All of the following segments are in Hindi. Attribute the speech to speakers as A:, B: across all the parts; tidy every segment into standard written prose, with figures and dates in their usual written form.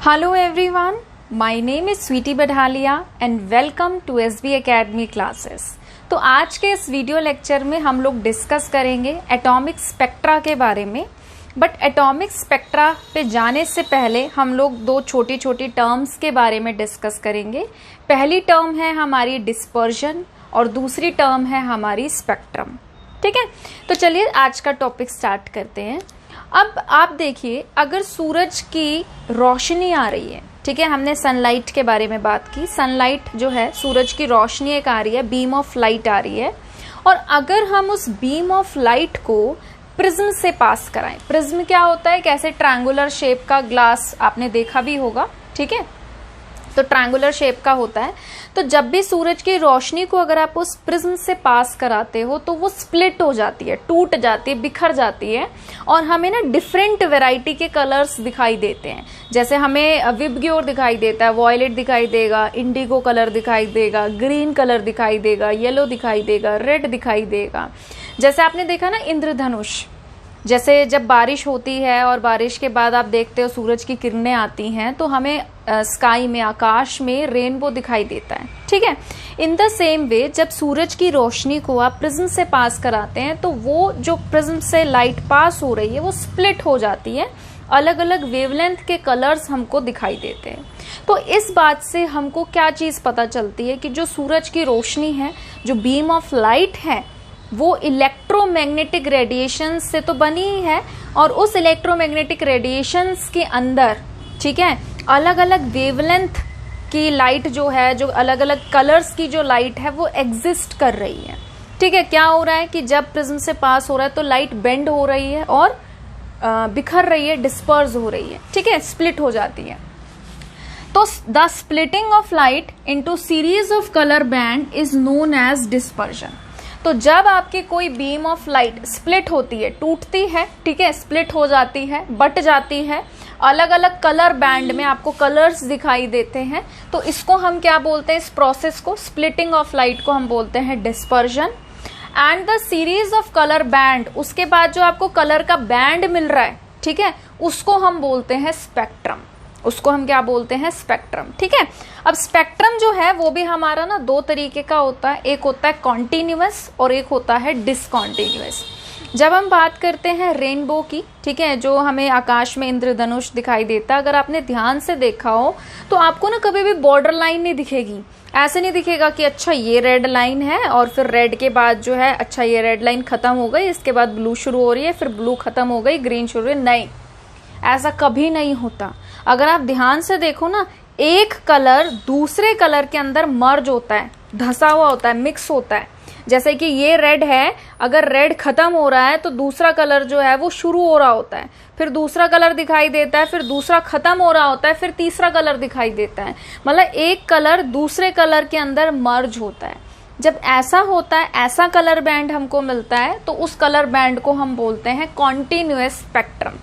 A: Hello everyone, my name is Sweety Badhalia and welcome to SB Academy classes। तो आज के इस वीडियो लेक्चर में हम लोग डिस्कस करेंगे एटॉमिक स्पेक्ट्रा के बारे में। बट एटॉमिक स्पेक्ट्रा पे जाने से पहले हम लोग दो छोटी छोटी टर्म्स के बारे में डिस्कस करेंगे। पहली टर्म है हमारी डिस्पर्जन और दूसरी टर्म है हमारी स्पेक्ट्रम। ठीक है, तो चलिए आज का टॉपिक स्टार्ट करते हैं। अब आप देखिए, अगर सूरज की रोशनी आ रही है, ठीक है, हमने सनलाइट के बारे में बात की। सनलाइट जो है, सूरज की रोशनी एक आ रही है, बीम ऑफ लाइट आ रही है, और अगर हम उस बीम ऑफ लाइट को प्रिज्म से पास कराएं। प्रिज्म क्या होता है? कैसे ट्रायंगुलर शेप का ग्लास आपने देखा भी होगा, ठीक है, तो ट्रायंगुलर शेप का होता है। तो जब भी सूरज की रोशनी को अगर आप उस प्रिज्म से पास कराते हो तो वो स्प्लिट हो जाती है, टूट जाती है, बिखर जाती है, और हमें ना डिफरेंट वैरायटी के कलर्स दिखाई देते हैं। जैसे हमें विबग्योर दिखाई देता है, वॉयलेट दिखाई देगा, इंडिगो कलर दिखाई देगा, ग्रीन कलर दिखाई देगा, येलो दिखाई देगा, रेड दिखाई देगा। जैसे आपने देखा ना इंद्रधनुष, जैसे जब बारिश होती है और बारिश के बाद आप देखते हो सूरज की किरणें आती हैं तो हमें स्काई में, आकाश में रेनबो दिखाई देता है। ठीक है, इन द सेम वे जब सूरज की रोशनी को आप प्रिज्म से पास कराते हैं तो वो जो प्रिज्म से लाइट पास हो रही है वो स्प्लिट हो जाती है, अलग अलग वेवलेंथ के कलर्स हमको दिखाई देते हैं। तो इस बात से हमको क्या चीज पता चलती है कि जो सूरज की रोशनी है, जो बीम ऑफ लाइट है, वो इलेक्ट्रोमैग्नेटिक रेडिएशन से तो बनी ही है, और उस इलेक्ट्रोमैग्नेटिक रेडिएशंस के अंदर, ठीक है, अलग अलग वेवलेंथ की लाइट जो है, जो अलग अलग कलर्स की जो लाइट है वो एग्जिस्ट कर रही है। ठीक है, क्या हो रहा है कि जब प्रिज्म से पास हो रहा है तो लाइट बेंड हो रही है और बिखर रही है, डिस्पर्स हो रही है, ठीक है, स्प्लिट हो जाती है। तो the splitting of light into series of colour band is known as dispersion. तो जब आपकी कोई बीम ऑफ लाइट स्प्लिट होती है, टूटती है, ठीक है, स्प्लिट हो जाती है, बट जाती है, अलग अलग कलर बैंड में आपको कलर्स दिखाई देते हैं, तो इसको हम क्या बोलते हैं? इस प्रोसेस को, स्प्लिटिंग ऑफ लाइट को हम बोलते हैं dispersion. And the series of colour band, उसके बाद जो आपको कलर का बैंड मिल रहा है, ठीक है, उसको हम बोलते हैं स्पेक्ट्रम। उसको हम क्या बोलते हैं? स्पेक्ट्रम। ठीक है, अब स्पेक्ट्रम जो है वो भी हमारा ना दो तरीके का होता है, एक होता है कॉन्टिन्यूअस और एक होता है डिसकॉन्टिन्यूअस। जब हम बात करते हैं रेनबो की, ठीक है, जो हमें आकाश में इंद्रधनुष दिखाई देता है, अगर आपने ध्यान से देखा हो तो आपको ना कभी भी बॉर्डर लाइन नहीं दिखेगी। ऐसे नहीं दिखेगा कि अच्छा ये रेड लाइन है और फिर रेड के बाद जो है, अच्छा ये रेड लाइन खत्म हो गई, इसके बाद ब्लू शुरू हो रही है, फिर ब्लू खत्म हो गई, ग्रीन शुरू है। नहीं, ऐसा कभी नहीं होता। अगर आप ध्यान से देखो ना, एक कलर दूसरे कलर के अंदर मर्ज होता है, धसा हुआ होता है, मिक्स होता है। जैसे कि ये रेड है, अगर रेड खत्म हो रहा है तो दूसरा कलर जो है वो शुरू हो रहा होता है, फिर दूसरा कलर दिखाई देता है, फिर दूसरा खत्म हो रहा होता है, फिर तीसरा कलर दिखाई देता है। मतलब एक कलर दूसरे कलर के अंदर मर्ज होता है। जब ऐसा होता है, ऐसा कलर बैंड हमको मिलता है, तो उस कलर बैंड को हम बोलते हैं कॉन्टिन्यूअस स्पेक्ट्रम।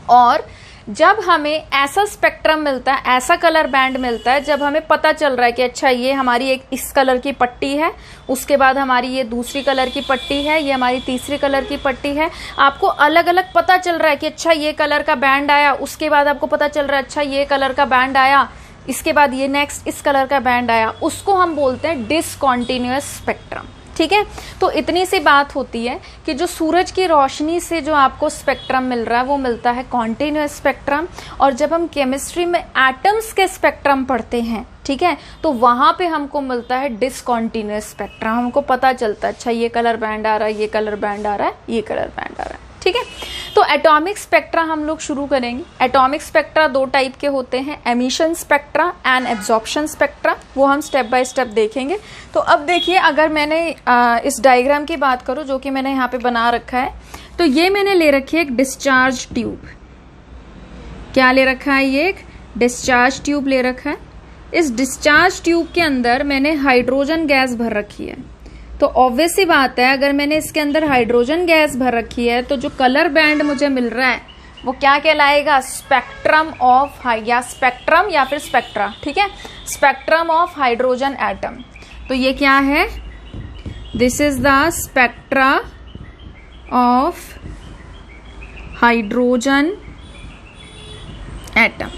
A: और जब हमें ऐसा स्पेक्ट्रम मिलता है, ऐसा कलर बैंड मिलता है, जब हमें पता चल रहा है कि अच्छा ये हमारी एक इस कलर की पट्टी है, उसके बाद हमारी ये दूसरी कलर की पट्टी है, ये हमारी तीसरी कलर की पट्टी है, आपको अलग अलग पता चल रहा है कि अच्छा ये कलर का बैंड आया, उसके बाद आपको पता चल रहा है अच्छा ये कलर का बैंड आया, इसके बाद ये नेक्स्ट इस कलर का बैंड आया, उसको हम बोलते हैं डिसकॉन्टिन्यूअस स्पेक्ट्रम। ठीक है, तो इतनी सी बात होती है कि जो सूरज की रोशनी से जो आपको स्पेक्ट्रम मिल रहा है वो मिलता है कॉन्टिन्यूअस स्पेक्ट्रम। और जब हम केमिस्ट्री में एटम्स के स्पेक्ट्रम पढ़ते हैं, ठीक है, तो वहां पे हमको मिलता है डिसकॉन्टिन्यूअस स्पेक्ट्रम। हमको पता चलता है अच्छा ये कलर बैंड आ रहा है, ये कलर बैंड आ रहा है, ये कलर बैंड आ रहा है। ठीक है, तो एटॉमिक स्पेक्ट्रा हम लोग शुरू करेंगे। एटॉमिक स्पेक्ट्रा दो टाइप के होते हैं, emission spectra and absorption spectra, वो हम स्टेप बाय स्टेप देखेंगे। तो अब देखिए, अगर मैंने इस डायग्राम की बात करूं जो कि मैंने यहाँ पे बना रखा है, तो ये मैंने ले रखी है एक डिस्चार्ज ट्यूब। क्या ले रखा है? ये एक डिस्चार्ज ट्यूब ले रखा है। इस डिस्चार्ज ट्यूब के अंदर मैंने हाइड्रोजन गैस भर रखी है। तो ऑब्वियस सी बात है, अगर मैंने इसके अंदर हाइड्रोजन गैस भर रखी है तो जो कलर बैंड मुझे मिल रहा है वो क्या कहलाएगा? स्पेक्ट्रम ऑफ या स्पेक्ट्रम या फिर स्पेक्ट्रा। ठीक है, स्पेक्ट्रम ऑफ हाइड्रोजन एटम। तो ये क्या है? This is the spectra of hydrogen atom.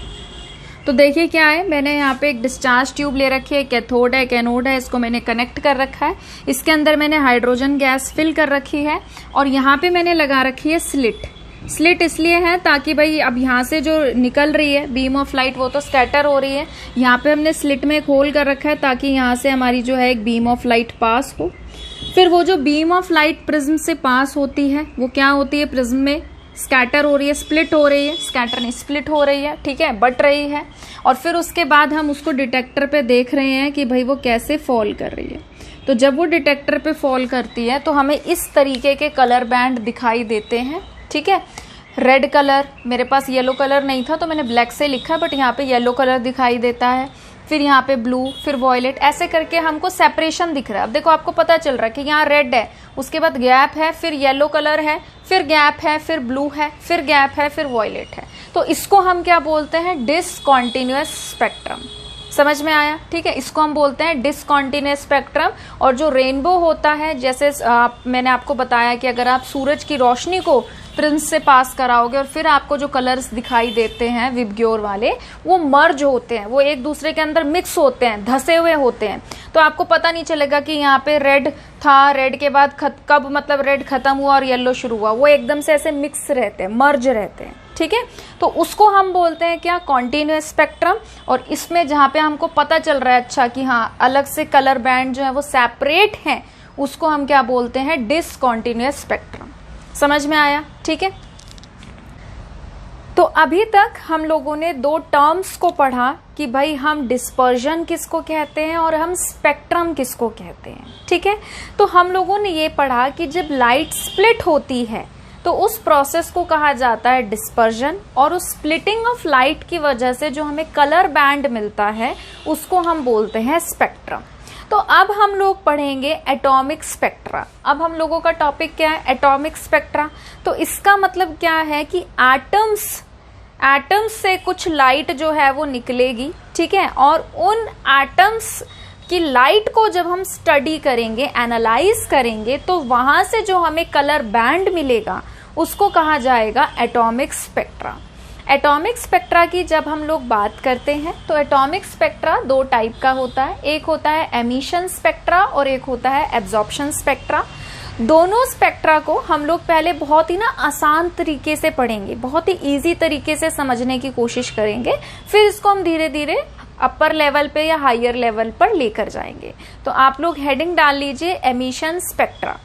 A: तो देखिए क्या है, मैंने यहाँ पे एक डिस्चार्ज ट्यूब ले रखी है, कैथोड है कैनोड है, इसको मैंने कनेक्ट कर रखा है। इसके अंदर मैंने हाइड्रोजन गैस फिल कर रखी है और यहाँ पे मैंने लगा रखी है स्लिट इसलिए है ताकि भाई अब यहाँ से जो निकल रही है बीम ऑफ लाइट वो तो स्कैटर हो रही है, यहाँ पे हमने स्लिट में एक होल कर रखा है ताकि यहाँ से हमारी जो है एक बीम ऑफ लाइट पास हो। फिर वो जो बीम ऑफ लाइट प्रिज्म से पास होती है वो क्या होती है, प्रिज्म में स्कैटर हो रही है, स्प्लिट हो रही है, स्कैटर नहीं स्प्लिट हो रही है, ठीक है, बट रही है। और फिर उसके बाद हम उसको डिटेक्टर पे देख रहे हैं कि भाई वो कैसे फॉल कर रही है। तो जब वो डिटेक्टर पे फॉल करती है तो हमें इस तरीके के कलर बैंड दिखाई देते हैं, ठीक है। रेड कलर, मेरे पास येलो कलर नहीं था तो मैंने ब्लैक से लिखा, बट यहाँ पे येलो कलर दिखाई देता है, फिर यहाँ पे ब्लू, फिर वॉयलेट, ऐसे करके हमको सेपरेशन दिख रहा है। अब देखो आपको पता चल रहा है कि यहाँ रेड है, उसके बाद गैप है, फिर येलो कलर है, फिर गैप है, फिर ब्लू है, फिर गैप है, फिर वॉयलेट है। तो इसको हम क्या बोलते हैं, डिसकंटीन्यूअस स्पेक्ट्रम। समझ में आया, ठीक है, इसको हम बोलते हैं डिसकंटीन्यूअस स्पेक्ट्रम। और जो रेनबो होता है, जैसे मैंने आपको बताया कि अगर आप सूरज की रोशनी को प्रिज्म से पास कराओगे और फिर आपको जो कलर्स दिखाई देते हैं विबग्योर वाले, वो मर्ज होते हैं, वो एक दूसरे के अंदर मिक्स होते हैं, धसे हुए होते हैं। तो आपको पता नहीं चलेगा कि यहाँ पे रेड था, रेड के बाद कब मतलब रेड खत्म हुआ और येलो शुरू हुआ, वो एकदम से ऐसे मिक्स रहते हैं, मर्ज रहते हैं, ठीक है। तो उसको हम बोलते हैं क्या, कॉन्टिन्यूअस स्पेक्ट्रम। और इसमें जहाँ पे हमको पता चल रहा है अच्छा कि हाँ अलग से कलर बैंड जो है वो सेपरेट हैं, उसको हम क्या बोलते हैं, डिसकंटीन्यूअस स्पेक्ट्रम। समझ में आया, ठीक है। तो अभी तक हम लोगों ने दो टर्म्स को पढ़ा कि भाई हम डिस्पर्जन किसको कहते हैं और हम स्पेक्ट्रम किसको कहते हैं, ठीक है। तो हम लोगों ने ये पढ़ा कि जब लाइट स्प्लिट होती है तो उस प्रोसेस को कहा जाता है डिस्पर्जन, और उस स्प्लिटिंग ऑफ लाइट की वजह से जो हमें कलर बैंड मिलता है उसको हम बोलते हैं स्पेक्ट्रम। तो अब हम लोग पढ़ेंगे एटॉमिक स्पेक्ट्रा। अब हम लोगों का टॉपिक क्या है, एटॉमिक स्पेक्ट्रा। तो इसका मतलब क्या है कि एटम्स से कुछ लाइट जो है वो निकलेगी, ठीक है, और उन एटम्स की लाइट को जब हम स्टडी करेंगे, एनालाइज करेंगे, तो वहां से जो हमें कलर बैंड मिलेगा उसको कहा जाएगा एटॉमिक स्पेक्ट्रा। एटॉमिक स्पेक्ट्रा की जब हम लोग बात करते हैं तो एटॉमिक स्पेक्ट्रा दो टाइप का होता है, एक होता है एमिशन स्पेक्ट्रा और एक होता है एब्जॉर्प्शन स्पेक्ट्रा। दोनों स्पेक्ट्रा को हम लोग पहले बहुत ही आसान तरीके से पढ़ेंगे, बहुत ही इजी तरीके से समझने की कोशिश करेंगे, फिर इसको हम धीरे धीरे अपर लेवल पे या हायर लेवल पर लेकर जाएंगे। तो आप लोग हेडिंग डाल लीजिए एमिशन स्पेक्ट्रा,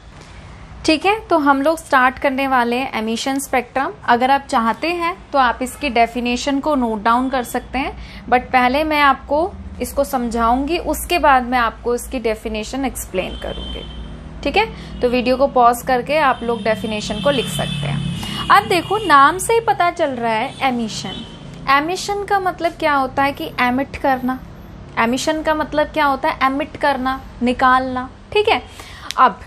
A: ठीक है। तो हम लोग स्टार्ट करने वाले हैं एमिशन स्पेक्ट्रम। अगर आप चाहते हैं तो आप इसकी डेफिनेशन को नोट डाउन कर सकते हैं, बट पहले मैं आपको इसको समझाऊंगी, उसके बाद मैं आपको इसकी डेफिनेशन एक्सप्लेन करूंगी, ठीक है। तो वीडियो को पॉज करके आप लोग डेफिनेशन को लिख सकते हैं। अब देखो नाम से ही पता चल रहा है एमिशन। एमिशन का मतलब क्या होता है कि एमिट करना। एमिशन का मतलब क्या होता है, एमिट करना, निकालना, ठीक है। अब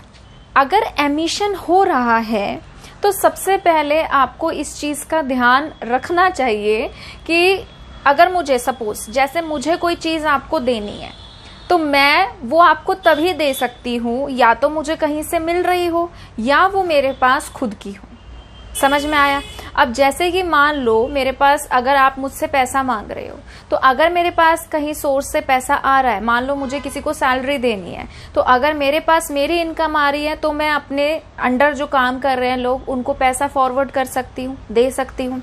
A: अगर एमिशन हो रहा है तो सबसे पहले आपको इस चीज का ध्यान रखना चाहिए कि अगर मुझे सपोज जैसे मुझे कोई चीज आपको देनी है तो मैं वो आपको तभी दे सकती हूँ या तो मुझे कहीं से मिल रही हो या वो मेरे पास खुद की हो। समझ में आया। अब जैसे कि मान लो मेरे पास, अगर आप मुझसे पैसा मांग रहे हो तो अगर मेरे पास कहीं सोर्स से पैसा आ रहा है, मान लो मुझे किसी को सैलरी देनी है, तो अगर मेरे पास मेरी इनकम आ रही है तो मैं अपने अंडर जो काम कर रहे हैं लोग उनको पैसा फॉरवर्ड कर सकती हूँ, दे सकती हूँ।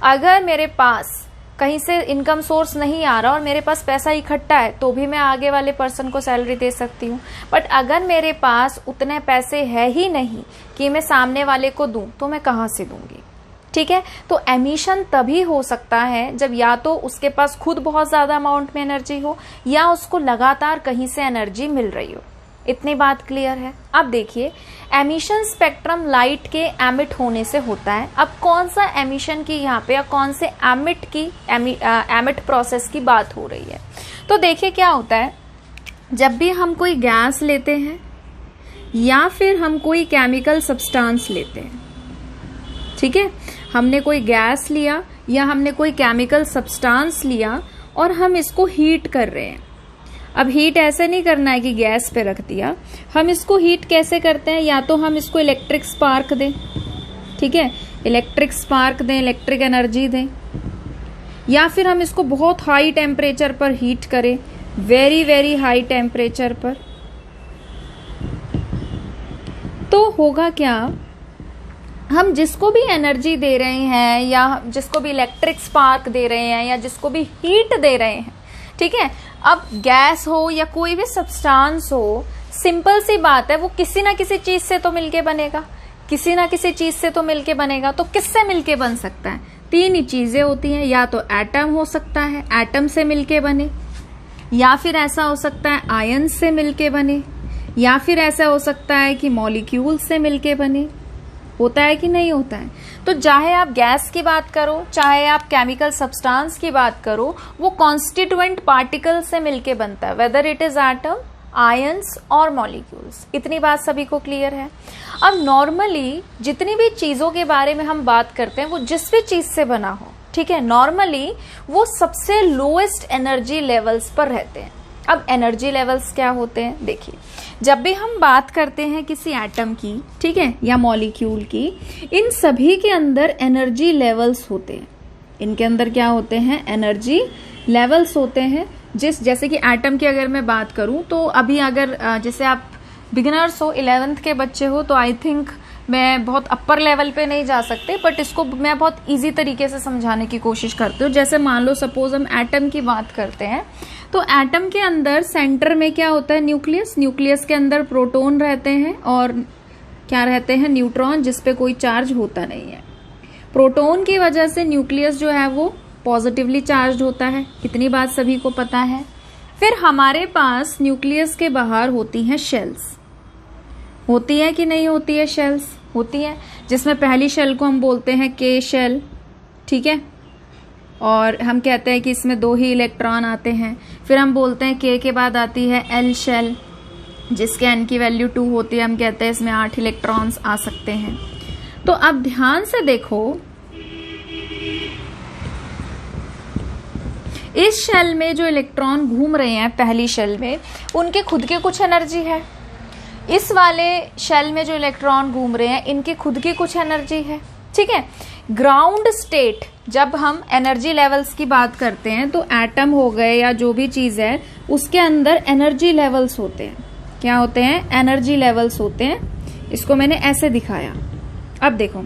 A: अगर मेरे पास कहीं से इनकम सोर्स नहीं आ रहा और मेरे पास पैसा इकट्ठा है तो भी मैं आगे वाले पर्सन को सैलरी दे सकती हूँ। बट अगर मेरे पास उतने पैसे है ही नहीं कि मैं सामने वाले को दूं तो मैं कहाँ से दूंगी, ठीक है। तो एमिशन तभी हो सकता है जब या तो उसके पास खुद बहुत ज्यादा अमाउंट में एनर्जी हो या उसको लगातार कहीं से एनर्जी मिल रही हो। इतनी बात क्लियर है। अब देखिए एमिशन स्पेक्ट्रम लाइट के एमिट होने से होता है। अब कौन सा एमिशन की यहाँ पे या कौन से एमिट प्रोसेस की बात हो रही है, तो देखिए क्या होता है, जब भी हम कोई गैस लेते हैं या फिर हम कोई केमिकल सब्सटेंस लेते हैं, ठीक है, हमने कोई गैस लिया या हमने कोई केमिकल सब्सटेंस लिया और हम इसको हीट कर रहे हैं। अब हीट ऐसे नहीं करना है कि गैस पे रख दिया, हम इसको हीट कैसे करते हैं, या तो हम इसको इलेक्ट्रिक स्पार्क दें, ठीक है, इलेक्ट्रिक स्पार्क दें, इलेक्ट्रिक एनर्जी दें, या फिर हम इसको बहुत हाई टेम्परेचर पर हीट करें, वेरी वेरी हाई टेम्परेचर पर, तो होगा क्या, हम जिसको भी एनर्जी दे रहे हैं या जिसको भी इलेक्ट्रिक स्पार्क दे रहे हैं या जिसको भी हीट दे रहे हैं, ठीक है, अब गैस हो या कोई भी सब्सटेंस हो, सिंपल सी बात है, वो किसी ना किसी चीज से तो मिलके बनेगा, किसी ना किसी चीज से तो मिलके बनेगा। तो किससे मिलके बन सकता है? तीन ही चीजें होती हैं, या तो एटम हो सकता है, एटम से मिलके बने, या फिर ऐसा हो सकता है आयन से मिलके बने, या फिर ऐसा हो सकता है कि मॉलिक्यूल से मिलके बने। होता है कि नहीं होता है? तो चाहे आप गैस की बात करो, चाहे आप केमिकल सब्सटेंस की बात करो, वो कॉन्स्टिट्यूएंट पार्टिकल से मिलके बनता है, whether it is atom, ions और मॉलिक्यूल्स। इतनी बात सभी को क्लियर है? अब नॉर्मली जितनी भी चीजों के बारे में हम बात करते हैं, वो जिस भी चीज से बना हो, ठीक है, नॉर्मली वो सबसे लोएस्ट एनर्जी लेवल्स पर रहते हैं। अब एनर्जी लेवल्स क्या होते हैं? देखिए, जब भी हम बात करते हैं किसी एटम की, ठीक है, या मॉलिक्यूल की, इन सभी के अंदर एनर्जी लेवल्स होते हैं। इनके अंदर क्या होते हैं? एनर्जी लेवल्स होते हैं। जैसे कि एटम की अगर मैं बात करूं, तो अभी अगर जैसे आप बिगिनर्स हो, 11th के बच्चे हो, तो आई थिंक मैं बहुत अपर लेवल पे नहीं जा सकते, बट इसको मैं बहुत इजी तरीके से समझाने की कोशिश करती हूँ। जैसे मान लो सपोज हम एटम की बात करते हैं, तो एटम के अंदर सेंटर में क्या होता है? न्यूक्लियस। न्यूक्लियस के अंदर प्रोटॉन रहते हैं और क्या रहते हैं? न्यूट्रॉन, जिसपे कोई चार्ज होता नहीं है। प्रोटॉन की वजह से न्यूक्लियस जो है वो पॉजिटिवली चार्ज होता है, इतनी बात सभी को पता है। फिर हमारे पास न्यूक्लियस के बाहर होती हैं शेल्स। होती है कि नहीं होती है? शेल्स होती है, जिसमें पहली शेल को हम बोलते हैं के शेल, ठीक है, और हम कहते हैं कि इसमें 2 ही इलेक्ट्रॉन आते हैं। फिर हम बोलते हैं के बाद आती है एल शेल, जिसके एन की वैल्यू 2 होती है, हम कहते हैं इसमें 8 इलेक्ट्रॉन्स आ सकते हैं। तो अब ध्यान से देखो, इस शेल में जो इलेक्ट्रॉन घूम रहे हैं पहली शेल में, उनके खुद की कुछ एनर्जी है। इस वाले शेल में जो इलेक्ट्रॉन घूम रहे हैं, इनकी खुद की कुछ एनर्जी है, ठीक है। ग्राउंड स्टेट, जब हम एनर्जी लेवल्स की बात करते हैं, तो एटम हो गए या जो भी चीज है, उसके अंदर एनर्जी लेवल्स होते हैं। क्या होते हैं? एनर्जी लेवल्स होते हैं। इसको मैंने ऐसे दिखाया। अब देखो,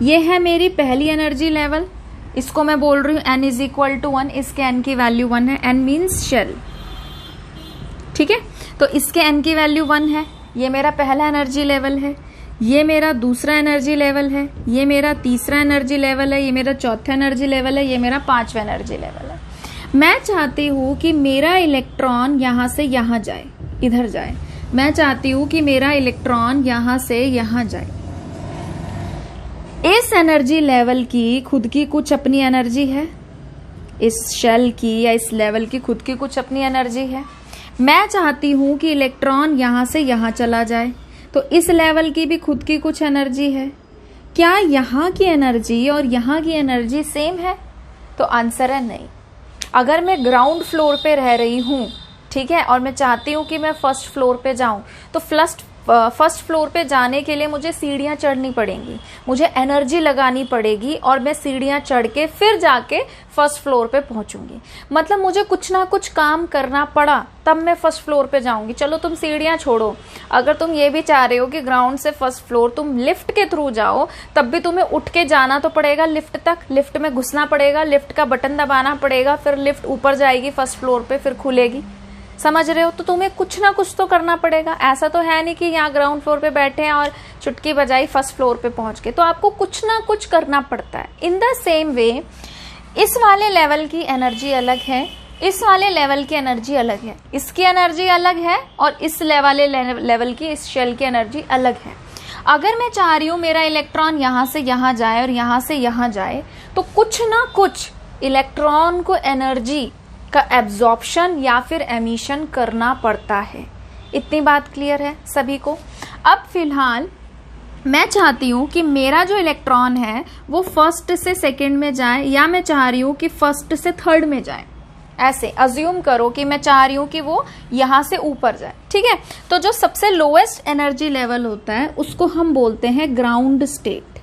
A: ये है मेरी पहली एनर्जी लेवल, इसको मैं बोल रही हूँ n इज इक्वल टू 1, इसके n की वैल्यू 1 है, n मीन्स शेल, ठीक है। तो इसके n की वैल्यू 1 है, ये मेरा पहला एनर्जी लेवल है, ये मेरा दूसरा एनर्जी लेवल है, ये मेरा तीसरा एनर्जी लेवल है, ये मेरा चौथा एनर्जी लेवल है, ये मेरा 5वां एनर्जी लेवल है। मैं चाहती हूँ कि मेरा इलेक्ट्रॉन यहाँ से यहाँ जाए, इधर जाए। मैं चाहती हूँ कि मेरा इलेक्ट्रॉन यहाँ से यहाँ जाए। इस एनर्जी लेवल की खुद की कुछ अपनी एनर्जी है, इस शेल की या इस लेवल की खुद की कुछ अपनी एनर्जी है। मैं चाहती हूं कि इलेक्ट्रॉन यहां से यहां चला जाए, तो इस लेवल की भी खुद की कुछ एनर्जी है। क्या यहां की एनर्जी और यहां की एनर्जी सेम है? तो आंसर है नहीं। अगर मैं ग्राउंड फ्लोर पे रह रही हूं, ठीक है, और मैं चाहती हूं कि मैं फर्स्ट फ्लोर पे जाऊं, तो फर्स्ट फ्लोर पे जाने के लिए मुझे सीढ़ियां चढ़नी पड़ेंगी, मुझे एनर्जी लगानी पड़ेगी, और मैं सीढ़ियां चढ़ के फिर जाके फर्स्ट फ्लोर पे पहुंचूंगी। मतलब मुझे कुछ ना कुछ काम करना पड़ा, तब मैं फर्स्ट फ्लोर पे जाऊंगी। चलो तुम सीढ़ियां छोड़ो, अगर तुम ये भी चाह रहे हो कि ग्राउंड से फर्स्ट फ्लोर तुम लिफ्ट के थ्रू जाओ, तब भी तुम्हें उठ के जाना तो पड़ेगा लिफ्ट तक, लिफ्ट में घुसना पड़ेगा, लिफ्ट का बटन दबाना पड़ेगा, फिर लिफ्ट ऊपर जाएगी फर्स्ट फ्लोर पे, फिर खुलेगी। समझ रहे हो? तो तुम्हें कुछ ना कुछ तो करना पड़ेगा। ऐसा तो है नहीं कि यहाँ ग्राउंड फ्लोर पे बैठे हैं और चुटकी बजाई फर्स्ट फ्लोर पे पहुंच गए, तो आपको कुछ ना कुछ करना पड़ता है। इन द सेम वे, इस वाले लेवल की एनर्जी अलग है, इस वाले लेवल की एनर्जी अलग है, इसकी एनर्जी अलग है, और इस वाले लेवल की, इस शेल की एनर्जी अलग है। अगर मैं चाह रही हूँ मेरा इलेक्ट्रॉन यहाँ से यहाँ जाए और यहाँ से यहाँ जाए, तो कुछ ना कुछ इलेक्ट्रॉन को एनर्जी का एब्जॉर्प्शन या फिर एमिशन करना पड़ता है। इतनी बात क्लियर है सभी को? अब फिलहाल मैं चाहती हूँ कि मेरा जो इलेक्ट्रॉन है वो फर्स्ट से सेकंड में जाए, या मैं चाह रही हूँ कि फर्स्ट से थर्ड में जाए। ऐसे अज्यूम करो कि मैं चाह रही हूँ कि वो यहाँ से ऊपर जाए, ठीक है। तो जो सबसे लोएस्ट एनर्जी लेवल होता है, उसको हम बोलते हैं ग्राउंड स्टेट।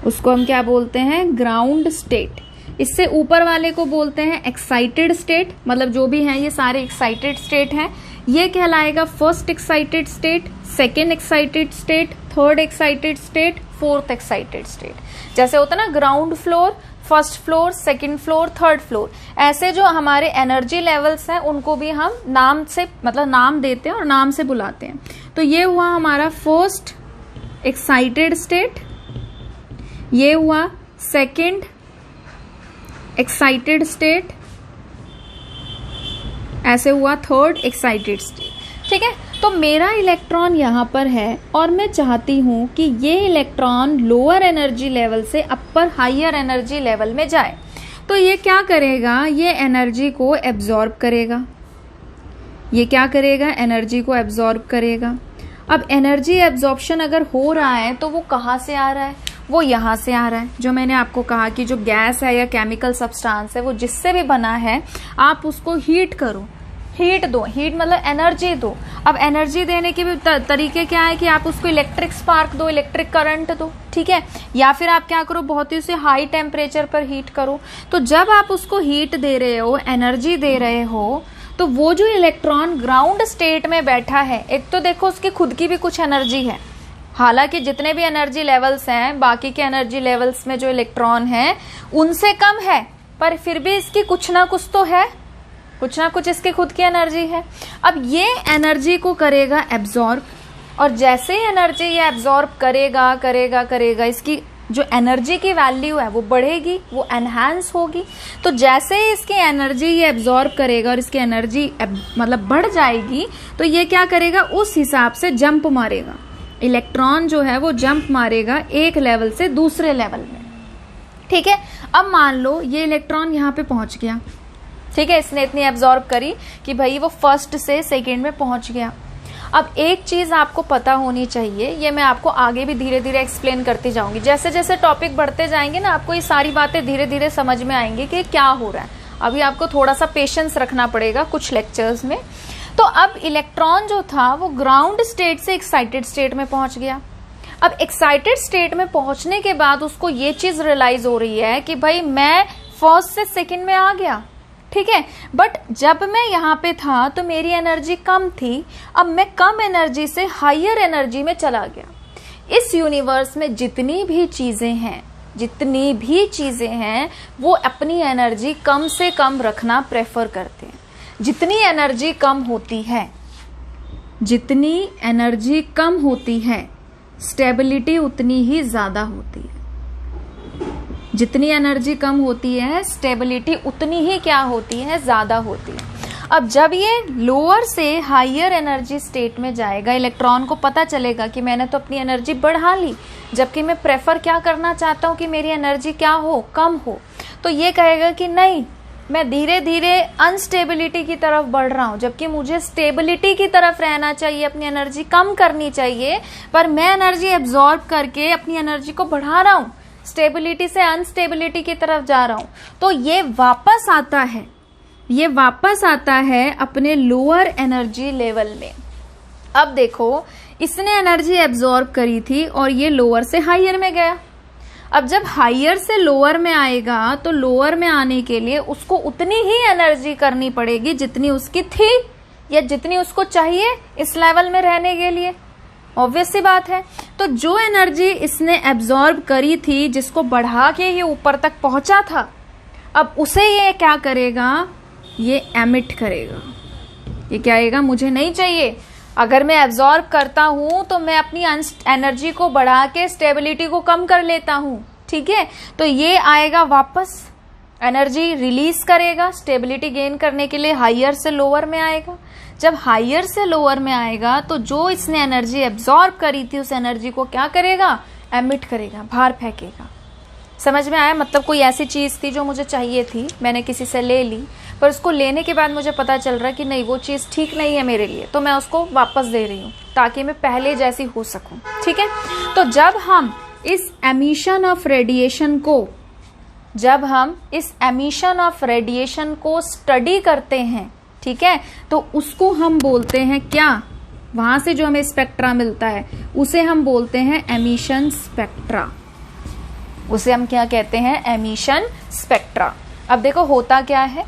A: उसको हम क्या बोलते हैं? Ground state. इससे ऊपर वाले को बोलते हैं एक्साइटेड स्टेट, मतलब जो भी है ये सारे एक्साइटेड स्टेट हैं। ये कहलाएगा first excited state, second excited state, third excited state, fourth excited state. जैसे होता है ना ground floor, first floor, second floor, third floor, ऐसे जो हमारे एनर्जी लेवल्स हैं उनको भी हम नाम से, मतलब नाम देते हैं और नाम से बुलाते हैं। तो ये हुआ हमारा फर्स्ट एक्साइटेड स्टेट, ये हुआ सेकंड एक्साइटेड स्टेट, ऐसे हुआ थर्ड एक्साइटेड स्टेट। ठीक है, तो मेरा इलेक्ट्रॉन यहाँ पर है और मैं चाहती हूँ कि ये इलेक्ट्रॉन लोअर एनर्जी लेवल से अपर हायर एनर्जी लेवल में जाए। तो ये क्या करेगा, ये एनर्जी को एब्जॉर्ब करेगा। ये क्या करेगा, एनर्जी को एब्जॉर्ब करेगा। अब एनर्जी एब्जॉर्प्शन अगर हो रहा है तो वो कहाँ से आ रहा है, वो यहाँ से आ रहा है। जो मैंने आपको कहा कि जो गैस है या केमिकल सब्सटेंस है वो जिससे भी बना है, आप उसको हीट करो, हीट दो, हीट मतलब एनर्जी दो। अब एनर्जी देने के भी तरीके क्या है कि आप उसको इलेक्ट्रिक स्पार्क दो, इलेक्ट्रिक करंट दो, ठीक है, या फिर आप क्या करो, बहुत ही उसे हाई टेम्परेचर पर हीट करो। तो जब आप उसको हीट दे रहे हो, एनर्जी दे रहे हो, तो वो जो इलेक्ट्रॉन ग्राउंड स्टेट में बैठा है, एक तो देखो उसकी खुद की भी कुछ एनर्जी है, हालांकि जितने भी एनर्जी लेवल्स हैं, बाकी के एनर्जी लेवल्स में जो इलेक्ट्रॉन है उनसे कम है, पर फिर भी इसकी कुछ ना कुछ तो है, कुछ ना कुछ इसकी खुद की एनर्जी है। अब ये एनर्जी को करेगा एब्जॉर्ब, और जैसे ही एनर्जी ये एब्जॉर्ब करेगा करेगा करेगा, इसकी जो एनर्जी की वैल्यू है वो बढ़ेगी, वो एनहांस होगी। तो जैसे ही इसकी एनर्जी ये एब्जॉर्ब करेगा और इसकी एनर्जी मतलब बढ़ जाएगी, तो ये क्या करेगा, उस हिसाब से जंप मारेगा। इलेक्ट्रॉन जो है वो जंप मारेगा एक लेवल से दूसरे लेवल में। ठीक है, अब मान लो ये इलेक्ट्रॉन यहाँ पे पहुंच गया, ठीक है, इसने इतनी एब्जॉर्ब करी कि भाई वो फर्स्ट से सेकेंड में पहुंच गया। अब एक चीज आपको पता होनी चाहिए, ये मैं आपको आगे भी धीरे धीरे एक्सप्लेन करती जाऊंगी। जैसे जैसे टॉपिक बढ़ते जाएंगे ना, आपको ये सारी बातें धीरे धीरे समझ में आएंगी कि क्या हो रहा है। अभी आपको थोड़ा सा पेशेंस रखना पड़ेगा कुछ लेक्चर्स में। तो अब इलेक्ट्रॉन जो था वो ग्राउंड स्टेट से एक्साइटेड स्टेट में पहुंच गया। अब एक्साइटेड स्टेट में पहुंचने के बाद उसको ये चीज रियलाइज हो रही है कि भाई मैं फर्स्ट से सेकेंड में आ गया, ठीक है, बट जब मैं यहाँ पे था तो मेरी एनर्जी कम थी, अब मैं कम एनर्जी से हायर एनर्जी में चला गया। इस यूनिवर्स में जितनी भी चीजें हैं वो अपनी एनर्जी कम से कम रखना प्रेफर करते हैं। जितनी एनर्जी कम होती है स्टेबिलिटी उतनी ही ज्यादा होती है। जितनी एनर्जी कम होती है स्टेबिलिटी उतनी ही क्या होती है, ज्यादा होती है। अब जब ये लोअर से हायर एनर्जी स्टेट में जाएगा, इलेक्ट्रॉन को पता चलेगा कि मैंने तो अपनी एनर्जी बढ़ा ली, जबकि मैं प्रेफर क्या करना चाहता हूं कि मेरी एनर्जी क्या हो, कम हो। तो ये कहेगा कि नहीं, मैं धीरे धीरे अनस्टेबिलिटी की तरफ बढ़ रहा हूं, जबकि मुझे स्टेबिलिटी की तरफ रहना चाहिए, अपनी एनर्जी कम करनी चाहिए, पर मैं एनर्जी एब्जॉर्ब करके अपनी एनर्जी को बढ़ा रहा हूं, स्टेबिलिटी से अनस्टेबिलिटी की तरफ जा रहा हूं। तो ये वापस आता है अपने लोअर एनर्जी लेवल में। अब देखो, इसने एनर्जी एब्जॉर्ब करी थी और ये लोअर से हायर में गया। अब जब हायर से लोअर में आएगा तो लोअर में आने के लिए उसको उतनी ही एनर्जी करनी पड़ेगी जितनी उसकी थी या जितनी उसको चाहिए इस लेवल में रहने के लिए। ऑब्वियस सी बात है। तो जो एनर्जी इसने एब्जॉर्ब करी थी, जिसको बढ़ा के ये ऊपर तक पहुंचा था, अब उसे ये क्या करेगा, ये एमिट करेगा। ये क्या आएगा, मुझे नहीं चाहिए। अगर मैं एब्जॉर्ब करता हूं तो मैं अपनी एनर्जी को बढ़ा के स्टेबिलिटी को कम कर लेता हूं, ठीक है। तो ये आएगा वापस, एनर्जी रिलीज करेगा स्टेबिलिटी गेन करने के लिए, हायर से लोअर में आएगा। जब हायर से लोअर में आएगा तो जो इसने एनर्जी एब्जॉर्ब करी थी उस एनर्जी को क्या करेगा, एमिट करेगा, बाहर फेंकेगा। समझ में आया? मतलब कोई ऐसी चीज थी जो मुझे चाहिए थी, मैंने किसी से ले ली, पर उसको लेने के बाद मुझे पता चल रहा है कि नहीं, वो चीज ठीक नहीं है मेरे लिए, तो मैं उसको वापस दे रही हूँ ताकि मैं पहले जैसी हो सकूं, ठीक है। तो जब हम इस एमिशन ऑफ रेडिएशन को स्टडी करते हैं, ठीक है, तो उसको हम बोलते हैं क्या, वहां से जो हमें स्पेक्ट्रा मिलता है उसे हम बोलते हैं एमिशन स्पेक्ट्रा। उसे हम क्या कहते हैं, एमिशन स्पेक्ट्रा। अब देखो होता क्या है,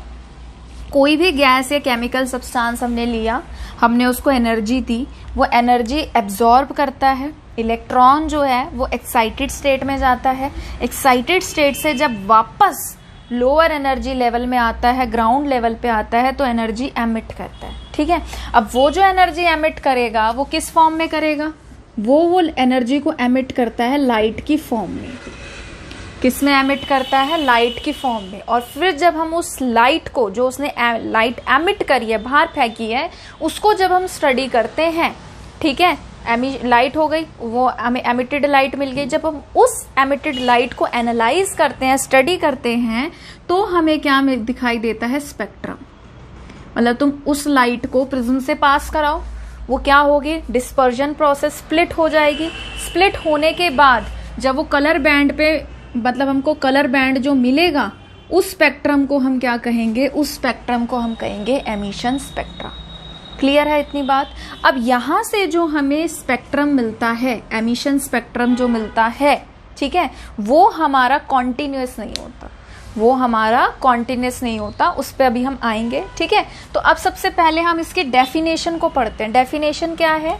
A: कोई भी गैस या केमिकल सब्सटेंस हमने लिया, हमने उसको एनर्जी दी, वो एनर्जी एब्जॉर्ब करता है, इलेक्ट्रॉन जो है वो एक्साइटेड स्टेट में जाता है, एक्साइटेड स्टेट से जब वापस लोअर एनर्जी लेवल में आता है, ग्राउंड लेवल पे आता है, तो एनर्जी एमिट करता है। ठीक है, अब वो जो एनर्जी एमिट करेगा वो किस फॉर्म में करेगा, वो एनर्जी को एमिट करता है लाइट की फॉर्म में। किस में एमिट करता है, लाइट की फॉर्म में। और फिर जब हम उस लाइट को, जो उसने लाइट एमिट करी है, बाहर फेंकी है, उसको जब हम स्टडी करते हैं, ठीक है, लाइट हो गई, वो हमें एमिटेड लाइट मिल गई, जब हम उस एमिटेड लाइट को एनालाइज करते हैं, स्टडी करते हैं, तो हमें क्या दिखाई देता है, स्पेक्ट्रम। मतलब तुम उस लाइट को प्रिज्म से पास कराओ, वो क्या होगी, डिस्पर्जन प्रोसेस, स्प्लिट हो जाएगी। स्प्लिट होने के बाद जब वो कलर बैंड पे, मतलब हमको कलर बैंड जो मिलेगा, उस स्पेक्ट्रम को हम क्या कहेंगे, उस स्पेक्ट्रम को हम कहेंगे एमिशन स्पेक्ट्रा। क्लियर है इतनी बात। अब यहां से जो हमें स्पेक्ट्रम मिलता है, एमिशन स्पेक्ट्रम जो मिलता है, ठीक है, वो हमारा कॉन्टिन्यूअस नहीं होता, वो हमारा कॉन्टिन्यूअस नहीं होता, उस पर अभी हम आएंगे। ठीक है, तो अब सबसे पहले हम इसकी डेफिनेशन को पढ़ते हैं। डेफिनेशन क्या है,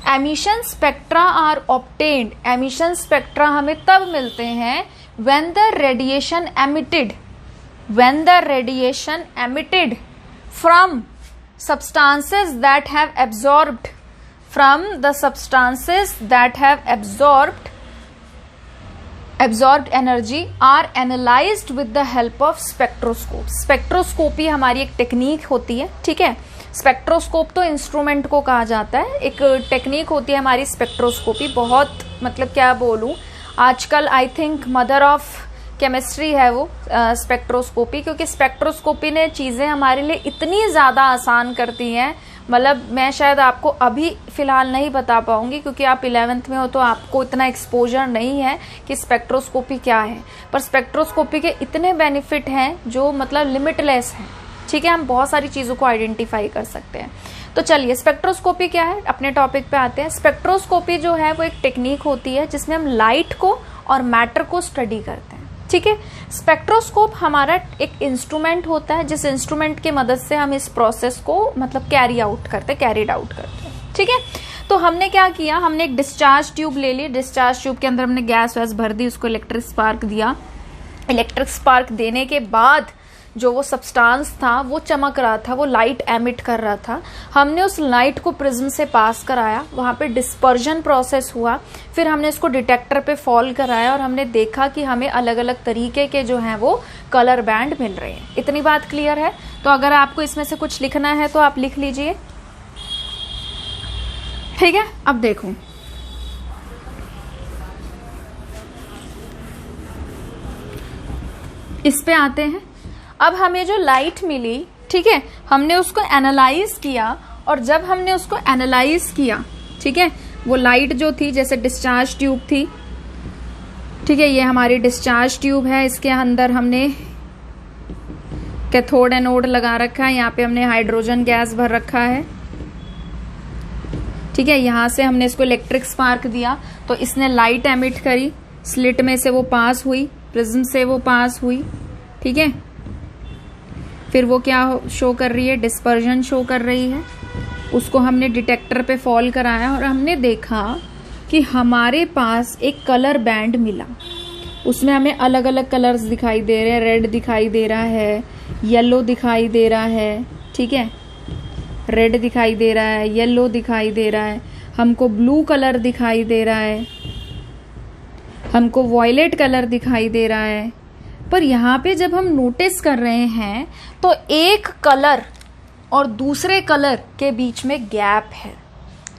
A: emission spectra are obtained, emission spectra हमें तब मिलते हैं when the radiation emitted, when the radiation emitted from substances that have absorbed, from the substances that have absorbed energy are analyzed with the help of spectroscope। Spectroscopy हमारी एक टेक्निक होती है। ठीक है, स्पेक्ट्रोस्कोप तो इंस्ट्रूमेंट को कहा जाता है, एक टेक्निक होती है हमारी स्पेक्ट्रोस्कोपी। बहुत मतलब क्या बोलूं, आजकल I think mother of chemistry है वो स्पेक्ट्रोस्कोपी, क्योंकि स्पेक्ट्रोस्कोपी ने चीज़ें हमारे लिए इतनी ज़्यादा आसान कर दी हैं। मतलब मैं शायद आपको अभी फ़िलहाल नहीं बता पाऊंगी, क्योंकि आप 11th में हो तो आपको इतना एक्सपोजर नहीं है कि स्पेक्ट्रोस्कोपी क्या है, पर स्पेक्ट्रोस्कोपी के इतने बेनिफिट हैं जो मतलब लिमिटलेस हैं। ठीक है, हम बहुत सारी चीज़ों को आइडेंटिफाई कर सकते हैं। तो चलिए, स्पेक्ट्रोस्कोपी क्या है, अपने टॉपिक पे आते हैं। स्पेक्ट्रोस्कोपी जो है वो एक टेक्निक होती है जिसमें हम लाइट को और मैटर को स्टडी करते हैं। ठीक है, स्पेक्ट्रोस्कोप हमारा एक इंस्ट्रूमेंट होता है, जिस इंस्ट्रूमेंट की मदद से हम इस प्रोसेस को मतलब कैरीड आउट करते हैं। ठीक है, तो हमने क्या किया, हमने एक डिस्चार्ज ट्यूब ले ली, डिस्चार्ज ट्यूब के अंदर हमने गैस वैस भर दी, उसको इलेक्ट्रिक स्पार्क दिया। इलेक्ट्रिक स्पार्क देने के बाद जो वो सब्सटेंस था वो चमक रहा था, वो लाइट एमिट कर रहा था। हमने उस लाइट को प्रिज्म से पास कराया, वहाँ पे डिस्पर्जन प्रोसेस हुआ, फिर हमने इसको डिटेक्टर पे फॉल कराया और हमने देखा कि हमें अलग अलग तरीके के जो हैं वो कलर बैंड मिल रहे हैं। इतनी बात क्लियर है। तो अगर आपको इसमें से कुछ लिखना है तो आप लिख लीजिए। ठीक है, अब देखो, इस पे आते हैं। अब हमें जो लाइट मिली, ठीक है, हमने उसको एनालाइज किया, और जब हमने उसको एनालाइज किया, ठीक है, वो लाइट जो थी जैसे डिस्चार्ज ट्यूब थी, ठीक है, ये हमारी डिस्चार्ज ट्यूब है, इसके अंदर हमने कैथोड एनोड लगा रखा है, यहाँ पे हमने हाइड्रोजन गैस भर रखा है। ठीक है, यहाँ से हमने इसको इलेक्ट्रिक स्पार्क दिया तो इसने लाइट एमिट करी, स्लिट में से वो पास हुई, प्रिज्म से वो पास हुई। ठीक है, फिर वो क्या शो कर रही है, डिस्पर्जन शो कर रही है। उसको हमने डिटेक्टर पे फॉल कराया और हमने देखा कि हमारे पास एक कलर बैंड मिला, उसमें हमें अलग अलग कलर्स दिखाई दे रहे हैं। रेड दिखाई दे रहा है, येलो दिखाई दे रहा है, ठीक है, रेड दिखाई दे रहा है, येलो दिखाई दे रहा है, हमको ब्लू कलर दिखाई दे रहा है, हमको वॉयलेट कलर दिखाई दे रहा है। पर यहाँ पे जब हम नोटिस कर रहे हैं तो एक कलर और दूसरे कलर के बीच में गैप है,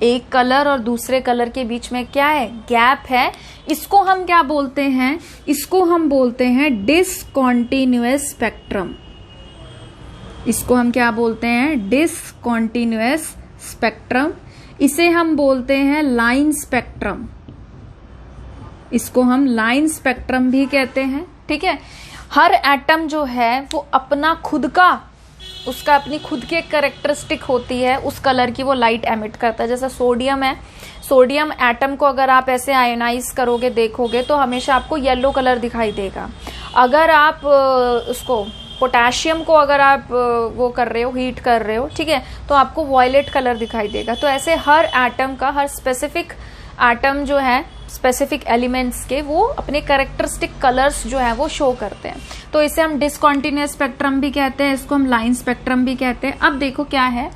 A: एक कलर और दूसरे कलर के बीच में क्या है, गैप है। इसको हम क्या बोलते हैं, इसको हम बोलते हैं डिसकॉन्टिन्यूअस स्पेक्ट्रम। इसको हम क्या बोलते हैं, डिसकॉन्टिन्यूअस स्पेक्ट्रम। इसे हम बोलते हैं लाइन स्पेक्ट्रम, इसको हम लाइन स्पेक्ट्रम भी कहते हैं। ठीक है, हर एटम जो है वो अपना खुद का, उसका अपनी खुद की एक कैरेक्टरिस्टिक होती है, उस कलर की वो लाइट एमिट करता है। जैसे सोडियम है, सोडियम एटम को अगर आप ऐसे आयोनाइज करोगे, देखोगे तो हमेशा आपको येलो कलर दिखाई देगा। अगर आप उसको पोटेशियम को अगर आप वो कर रहे हो, हीट कर रहे हो, ठीक है, तो आपको वॉयलेट कलर दिखाई देगा। तो ऐसे हर एटम का, हर स्पेसिफिक एटम जो है स्पेसिफिक एलिमेंट्स के, वो अपने कैरेक्टरिस्टिक कलर्स जो है वो शो करते हैं। तो इसे हम डिसकंटिन्यूअस स्पेक्ट्रम भी कहते हैं, इसको हम लाइन स्पेक्ट्रम भी कहते हैं। अब देखो क्या है,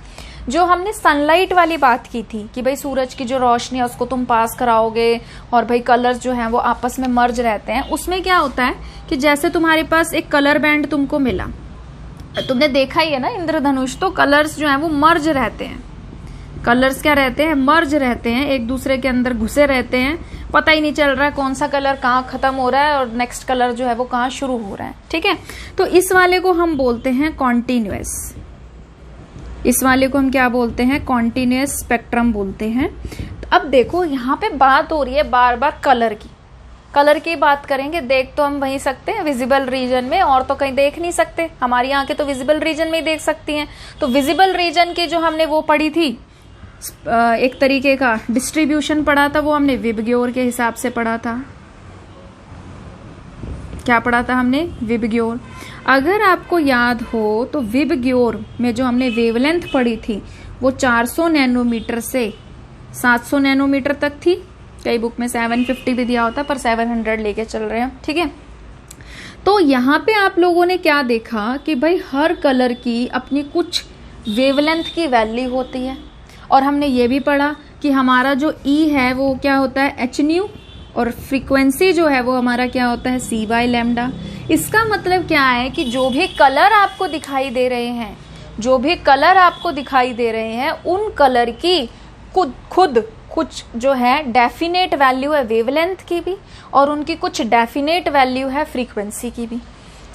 A: जो हमने सनलाइट वाली बात की थी कि भाई सूरज की जो रोशनी है उसको तुम पास कराओगे और भाई कलर्स जो हैं वो आपस में मर्ज रहते हैं। उसमें क्या होता है कि जैसे तुम्हारे पास एक कलर बैंड तुमको मिला, तुमने देखा ही है ना इंद्रधनुष, तो कलर्स जो हैं वो मर्ज रहते हैं। कलर्स क्या रहते हैं? मर्ज रहते हैं, एक दूसरे के अंदर घुसे रहते हैं, पता ही नहीं चल रहा है कौन सा कलर कहाँ खत्म हो रहा है और नेक्स्ट कलर जो है वो कहाँ शुरू हो रहा है, ठीक है। तो इस वाले को हम बोलते हैं कॉन्टिन्यूअस। इस वाले को हम क्या बोलते हैं? कॉन्टिन्यूअस स्पेक्ट्रम बोलते हैं। तो अब देखो यहाँ पे बात हो रही है बार बार कलर की। कलर की बात करेंगे, देख तो हम वहीं सकते हैं विजिबल रीजन में, और तो कहीं देख नहीं सकते। हमारी आंखें तो विजिबल रीजन में ही देख सकती हैं। तो विजिबल रीजन की जो हमने वो पढ़ी थी, एक तरीके का डिस्ट्रीब्यूशन पढ़ा था, वो हमने विबग्योर के हिसाब से पढ़ा था। क्या पढ़ा था हमने? विबग्योर। अगर आपको याद हो तो विबग्योर में जो हमने वेवलेंथ पढ़ी थी वो 400 नैनोमीटर से 700 नैनोमीटर तक थी। कई बुक में 750 भी दिया होता, पर 700 लेके चल रहे हैं, ठीक है। तो यहाँ पे आप लोगों ने क्या देखा कि भाई हर कलर की अपनी कुछ वेवलेंथ की वैल्यू होती है। और हमने ये भी पढ़ा कि हमारा जो ई है वो क्या होता है? एच न्यू, और फ्रीक्वेंसी जो है वो हमारा क्या होता है? सी बाय लैम्डा। इसका मतलब क्या है कि जो भी कलर आपको दिखाई दे रहे हैं, जो भी कलर आपको दिखाई दे रहे हैं, उन कलर की खुद कुछ जो है डेफिनेट वैल्यू है वेवलेंथ की भी, और उनकी कुछ डेफिनेट वैल्यू है फ्रीक्वेंसी की भी।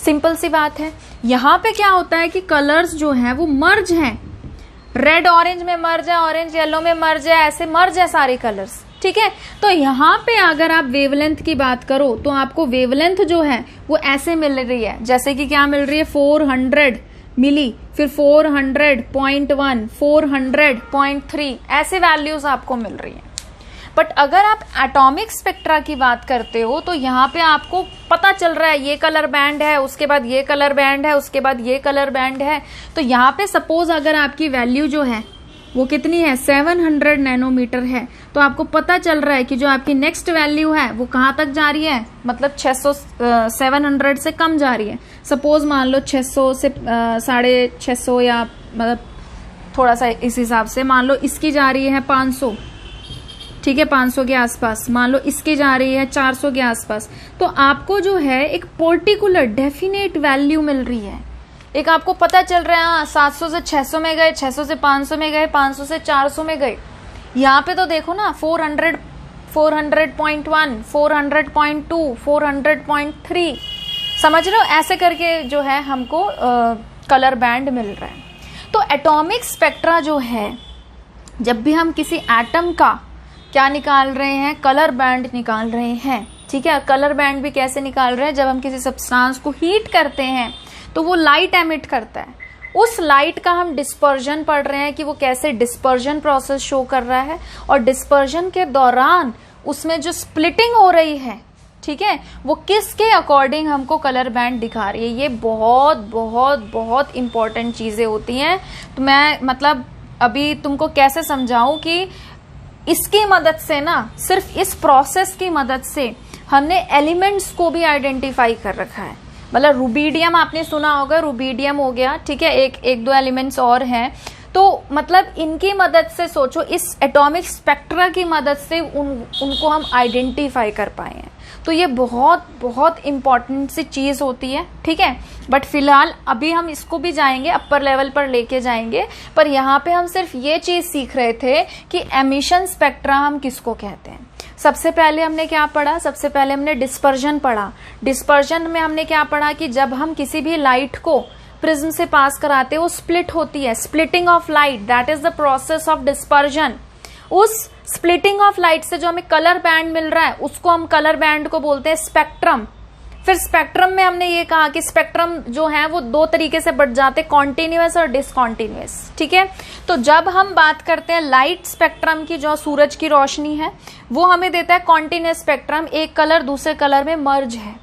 A: सिंपल सी बात है। यहाँ पे क्या होता है कि कलर्स जो है वो मर्ज हैं, रेड ऑरेंज में मर्ज है, ऑरेंज येलो में मर्ज है, ऐसे मर्ज है सारे कलर्स, ठीक है। तो यहाँ पे अगर आप वेवलेंथ की बात करो तो आपको वेवलेंथ जो है वो ऐसे मिल रही है, जैसे कि क्या मिल रही है? 400 मिली, फिर 400.1, 400.3, ऐसे वैल्यूज आपको मिल रही है। बट अगर आप एटॉमिक स्पेक्ट्रा की बात करते हो तो यहाँ पे आपको पता चल रहा है ये कलर बैंड है, उसके बाद ये कलर बैंड है, उसके बाद ये कलर बैंड है। तो यहाँ पे सपोज अगर आपकी वैल्यू जो है वो कितनी है? 700 नैनोमीटर है, तो आपको पता चल रहा है कि जो आपकी नेक्स्ट वैल्यू है वो कहाँ तक जा रही है? मतलब 700 से कम जा रही है। सपोज मान लो 600 से 650 या मतलब थोड़ा सा इस हिसाब से मान लो इसकी जा रही है 500, ठीक है, 500 के आसपास। मान लो इसकी जा रही है 400 के आसपास। तो आपको जो है एक पर्टिकुलर डेफिनेट वैल्यू मिल रही है। एक आपको पता चल रहा है, हाँ 700 से 600 में गए, 600 से 500 में गए, 500 से 400 में गए। यहाँ पे तो देखो ना 400, 400.1, 400.2, 400.3, समझ रहे हो? ऐसे करके जो है हमको कलर बैंड मिल रहा है। तो एटॉमिक स्पेक्ट्रा जो है, जब भी हम किसी एटम का क्या निकाल रहे हैं? कलर बैंड निकाल रहे हैं, ठीक है। कलर बैंड भी कैसे निकाल रहे हैं? जब हम किसी सब्सटेंस को हीट करते हैं तो वो लाइट एमिट करता है, उस लाइट का हम डिस्पर्जन पढ़ रहे हैं कि वो कैसे डिस्पर्जन प्रोसेस शो कर रहा है, और डिस्पर्जन के दौरान उसमें जो स्प्लिटिंग हो रही है, ठीक है, वो किसके अकॉर्डिंग हमको कलर बैंड दिखा रही है। ये बहुत बहुत बहुत इंपॉर्टेंट चीजें होती हैं। तो मैं मतलब अभी तुमको कैसे समझाऊं कि इसकी मदद से ना, सिर्फ इस प्रोसेस की मदद से हमने एलिमेंट्स को भी आइडेंटिफाई कर रखा है। मतलब रुबीडियम आपने सुना होगा, रुबीडियम हो गया, ठीक है, एक दो एलिमेंट्स और हैं। तो मतलब इनकी मदद से सोचो, इस एटॉमिक स्पेक्ट्रा की मदद से उनको हम आइडेंटिफाई कर पाए हैं। तो ये बहुत बहुत इंपॉर्टेंट सी चीज होती है, ठीक है। बट फिलहाल अभी हम इसको भी जाएंगे, अपर लेवल पर लेके जाएंगे। पर यहाँ पे हम सिर्फ ये चीज सीख रहे थे कि एमिशन स्पेक्ट्रा हम किसको कहते हैं। सबसे पहले हमने क्या पढ़ा? सबसे पहले हमने डिस्पर्जन पढ़ा। डिस्पर्जन में हमने क्या पढ़ा कि जब हम किसी भी लाइट को प्रिज्म से पास कराते हैं वो स्प्लिट होती है, splitting of light, that is the process of dispersion. उस स्प्लिटिंग ऑफ लाइट से जो हमें कलर बैंड मिल रहा है उसको हम कलर बैंड को बोलते हैं स्पेक्ट्रम। फिर स्पेक्ट्रम में हमने ये कहा कि स्पेक्ट्रम जो है वो दो तरीके से बढ़ जाते, कॉन्टिन्यूअस और डिसकॉन्टिन्यूअस। ठीक है, तो जब हम बात करते हैं लाइट स्पेक्ट्रम की, जो सूरज की रोशनी है, वो हमें देता है कॉन्टिन्यूअस स्पेक्ट्रम, एक कलर दूसरे कलर में मर्ज है।